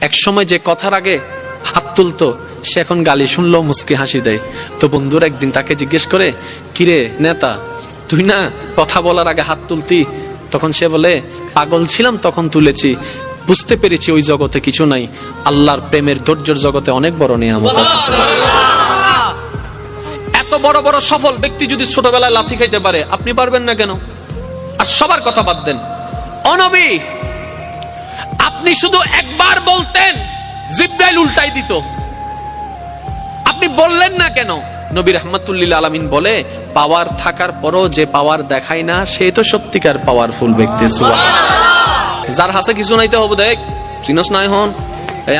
এক সময় যে কথার আগে হাত তুলতো সে এখন গালি শুনলেও মুচকি হাসি দেয়। তো বন্ধুর একদিন তাকে জিজ্ঞেস করে, কিরে নেতা, তুই না কথা বলার আগে হাত তুলতি? তখন সে বলে, পাগল ছিলাম তখন তুলেছি, বুঝতে পেরেছি ওই জগতে কিছু নাই, আল্লাহর প্রেমের ধৈর্যের জগতে অনেক বড় নিয়ামত আছে। এত বড় বড় সফল ব্যক্তি যদি ছোটবেলায় লাথি খাইতে পারে, আপনি পারবেন না কেন? আর সবার কথা বাদ দেন, ও নবী, আপনি শুধু একবার বলতেন জিবরাইল উল্টাই দিত, আপনি বললেন না কেন? নবী রাহমাতুল লিল আলামিন বলে, পাওয়ার থাকার পরও যে পাওয়ার দেখায় না সে তো সত্যিকার পাওয়ারফুল ব্যক্তি। সুবহানাল্লাহ। যার হাসে কিছু নাইতে হবে, দেখ চিনস না এখন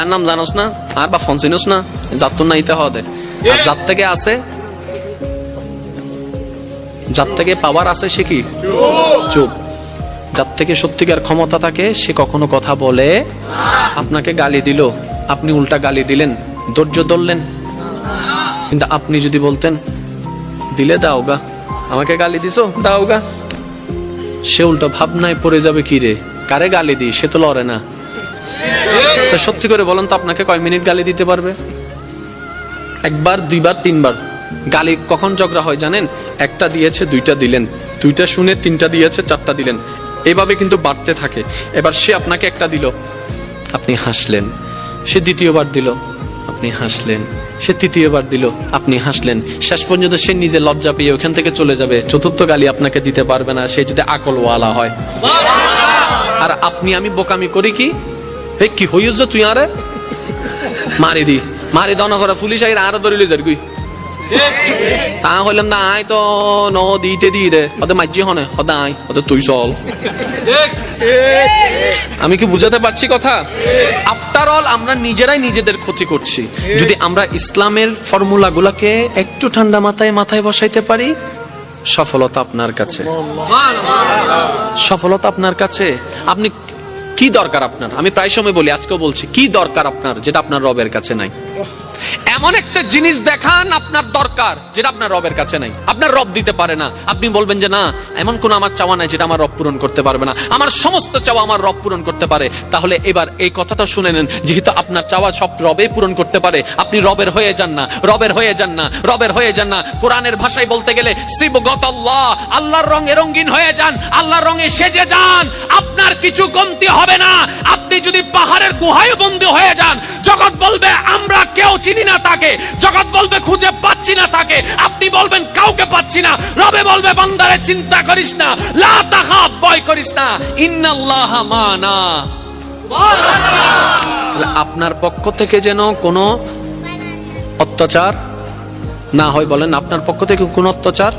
এর নাম জানোস না, আর বা ফোন চিনস না, যার তো নাইতে হবে। আর যার থেকে আছে, যার থেকে পাওয়ার আছে সে কি চুপ। যার থেকে সত্যিকার ক্ষমতা থাকে সে কখনো কথা বলে। আপনাকে গালি দিল, আপনি উল্টা গালি দিলেন, ধৈর্য ধরলেন। কিন্তু আপনি যদি বলতেন, দিলে দাও গা, আমাকে গালি দিছো দাও গা, সে উল্টো ভাবনায় পড়ে যাবে, কি রে কারে গালি দিই, সে তো লড়ে না। সত্যি করে বলেন তো, আপনাকে কয় মিনিট গালি দিতে পারবে? একবার, দুইবার, তিনবার। গালি কখন ঝগড়া হয় জানেন? একটা দিয়েছে দুইটা দিলেন, দুইটা শুনে তিনটা দিয়েছে চারটা দিলেন, এভাবে কিন্তু বাড়তে থাকে। এবার সে আপনাকে একটা দিল, আপনি হাসলেন, সে দ্বিতীয়বার দিল, আপনি হাসলেন, সে তৃতীয়বার দিল, আপনি হাসলেন, শেষ পর্যন্ত সে নিজে লজ্জা পেয়ে ওখান থেকে চলে যাবে। চতুর্থ গালি আপনাকে দিতে পারবে না, সে যদি আকলওয়ালা হয়। আর আপনি আমি বোকামি করি কি, হে কি হইস তুই আরে মারি দি, মারি দাও না করে পুলিশ আইরা আরো ধরিলে যার গুই, তা হইলাম না আয় তো ন দিতে দিয়ে দে, ওদের মাঝি হনে ওদের আয়, ওদের তুই চল। আমি কি বুঝাতে পারছি কথা? আফটার অল আমরা নিজেরাই নিজেদের ক্ষতি করছি। যদি আমরা ইসলামের ফর্মুলা গুলাকে একটু ঠান্ডা মাথায় বসাইতে পারি, সফলতা আপনার কাছে, সফলতা আপনার কাছে। আপনি কি দরকার আপনার? আমি প্রায় সময় বলি, আজকেও বলছি, কি দরকার আপনার যেটা আপনার রবের কাছে নাই? এমন একটা জিনিস দেখান আপনার দরকার যেটা আপনার রবের কাছে নাই, আপনার রব দিতে পারে না। আপনি বলবেন যে না, এমন কোন আমার চাওয়া নাই যেটা আমার রব পূরণ করতে পারবে না, আমার সমস্ত চাওয়া আমার রব পূরণ করতে পারে। তাহলে এবার এই কথাটা শুনে নেন, যেহেতু আপনার চাওয়া সব রবে পূরণ করতে পারে, আপনি রবের হয়ে যান না, রবের হয়ে যান না, রবের হয়ে যান না। কোরআনের ভাষায় বলতে গেলে সিবগাতাল্লাহ, আল্লাহর রঙে রঙিন হয়ে যান, আল্লাহর রঙে সেজে যান, আপনার কিছু কমতি হবে না। আপনি যদি পাহাড়ের গুহায় বন্দী হয়ে যান, জগৎ বলবে আমরা কেউ চিনি না তাকে, জগৎ বলবে খুঁজে পাচ্ছি না তাকে, আপনি বলবেন কাউকে পাচ্ছি না, রবে বলবে বান্দারে চিন্তা করিস না, লা তাখাফ, ভয় করিস না, ইন্নাল্লাহা মানা। সুবহানাল্লাহ। আপনার পক্ষ থেকে যেন কোনো অত্যাচার না হয়, বলেন আপনার পক্ষ থেকে কোনো অত্যাচার